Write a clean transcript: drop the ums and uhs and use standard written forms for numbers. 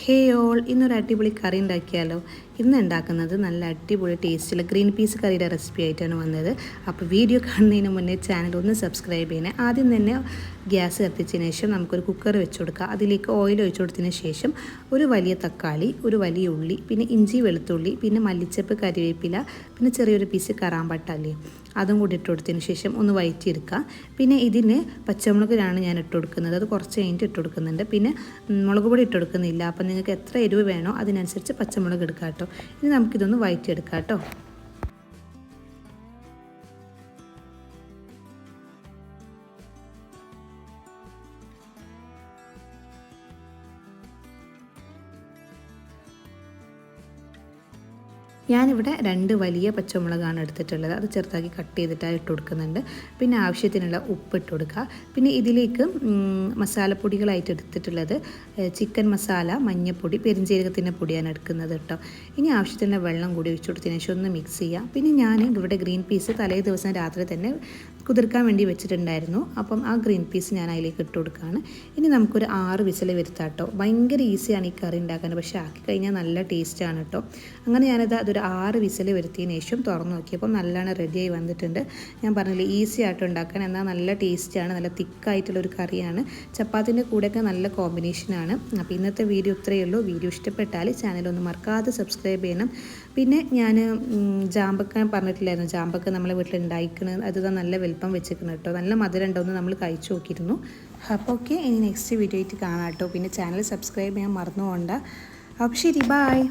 ഹേ all, ഇന്നൊരു അടിപൊളി കറി ഉണ്ടാക്കിയാലോ. ഇന്ന് ഉണ്ടാക്കുന്നത് നല്ല അടിപൊളി ടേസ്റ്റുള്ള ഗ്രീൻ പീസ് കറിയുടെ റെസിപ്പി ആയിട്ടാണ് വന്നത്. അപ്പോൾ വീഡിയോ കാണുന്നതിന് മുന്നേ ചാനൽ ഒന്ന് സബ്സ്ക്രൈബ് ചെയ്യണേ. ആദ്യം തന്നെ ഗ്യാസ് കത്തിച്ചതിന് ശേഷം നമുക്കൊരു കുക്കർ വെച്ച് കൊടുക്കുക. അതിലേക്ക് ഓയിൽ ഒഴിച്ചു കൊടുത്തതിന് ശേഷം ഒരു വലിയ തക്കാളി, ഒരു വലിയ ഉള്ളി, പിന്നെ ഇഞ്ചി വെളുത്തുള്ളി, പിന്നെ മല്ലിച്ചപ്പ്, കരിവേപ്പില, പിന്നെ ചെറിയൊരു പീസ് കറാമ്പട്ടല്ലേ, അതും കൂടി ഇട്ട് കൊടുത്തതിന് ശേഷം ഒന്ന് വഴറ്റിയെടുക്കുക. പിന്നെ ഇതിന് പച്ചമുളകിലാണ് ഞാൻ ഇട്ട് കൊടുക്കുന്നത്. അത് കുറച്ച് കഴിഞ്ഞിട്ട് ഇട്ട് കൊടുക്കുന്നുണ്ട്. പിന്നെ മുളക് പൊടി ഇട്ട് കൊടുക്കുന്നില്ല. അപ്പം നിങ്ങൾക്ക് എത്ര എരിവ് വേണോ അതിനനുസരിച്ച് പച്ചമുളക് എടുക്കാം കേട്ടോ. ഇനി നമുക്കിതൊന്ന് വഴറ്റിയെടുക്കാം കേട്ടോ. ഞാനിവിടെ 2 വലിയ പച്ചമുളകാണ് എടുത്തിട്ടുള്ളത്. അത് ചെറുതാക്കി കട്ട് ചെയ്തിട്ടാണ് ഇട്ട് കൊടുക്കുന്നുണ്ട്. പിന്നെ ആവശ്യത്തിനുള്ള ഉപ്പ് ഇട്ട് കൊടുക്കുക. പിന്നെ ഇതിലേക്ക് മസാലപ്പൊടികളായിട്ട് എടുത്തിട്ടുള്ളത് ചിക്കൻ മസാല, മഞ്ഞൾപ്പൊടി, പെരിഞ്ജീരകത്തിൻ്റെ പൊടിയാണ് എടുക്കുന്നത് കേട്ടോ. ഇനി ആവശ്യത്തിനുള്ള വെള്ളം കൂടി ഒഴിച്ചു കൊടുത്തതിന് ശേഷം ഒന്ന് മിക്സ് ചെയ്യുക. പിന്നെ ഞാൻ ഇവിടെ ഗ്രീൻ പീസ് തലേ ദിവസം രാത്രി തന്നെ കുതിർക്കാൻ വേണ്ടി വെച്ചിട്ടുണ്ടായിരുന്നു. അപ്പം ആ ഗ്രീൻ പീസ് ഞാൻ അതിലേക്ക് ഇട്ട് കൊടുക്കുകയാണ്. ഇനി നമുക്കൊരു 6 വിസിൽ വരുത്താം കേട്ടോ. ഭയങ്കര ഈസിയാണ് ഈ കറി ഉണ്ടാക്കാൻ, പക്ഷേ ആക്കി കഴിഞ്ഞാൽ നല്ല ടേസ്റ്റാണ് കേട്ടോ. അങ്ങനെ ഞാനത് അതൊരു 6 വിസിൽ വരുത്തിയതിന് ശേഷം തുറന്ന് നോക്കിയപ്പോൾ നല്ലോണം റെഡിയായി വന്നിട്ടുണ്ട്. ഞാൻ പറഞ്ഞില്ലേ, ഈസി ആയിട്ട് ഉണ്ടാക്കാൻ, എന്നാൽ നല്ല ടേസ്റ്റാണ്, നല്ല തിക്കായിട്ടുള്ളൊരു കറിയാണ്. ചപ്പാത്തിൻ്റെ കൂടെയൊക്കെ നല്ല കോമ്പിനേഷനാണ്. അപ്പോൾ ഇന്നത്തെ വീഡിയോ ഇത്രയേ ഉള്ളൂ. വീഡിയോ ഇഷ്ടപ്പെട്ടാൽ ചാനലൊന്ന് മറക്കാതെ സബ്സ്ക്രൈബ് ചെയ്യണം. പിന്നെ ഞാൻ ജാമ്പക്ക പറഞ്ഞിട്ടില്ലായിരുന്നു, ജാമ്പക്ക നമ്മളെ വീട്ടിൽ ഉണ്ടായിക്കുന്നത്, അത് നല്ല വലിപ്പം വെച്ചിരിക്കണം കേട്ടോ. നല്ല മധുരം ഉണ്ടോയെന്ന് നമ്മൾ കഴിച്ചു നോക്കിയിരുന്നു. അപ്പോൾ ഓക്കെ, ഇനി നെക്സ്റ്റ് വീഡിയോ ആയിട്ട് കാണാം കേട്ടോ. പിന്നെ ചാനൽ സബ്സ്ക്രൈബ് ചെയ്യാൻ മറന്നു പോകണ്ട. അപ്പോൾ ശരി, ബായ്.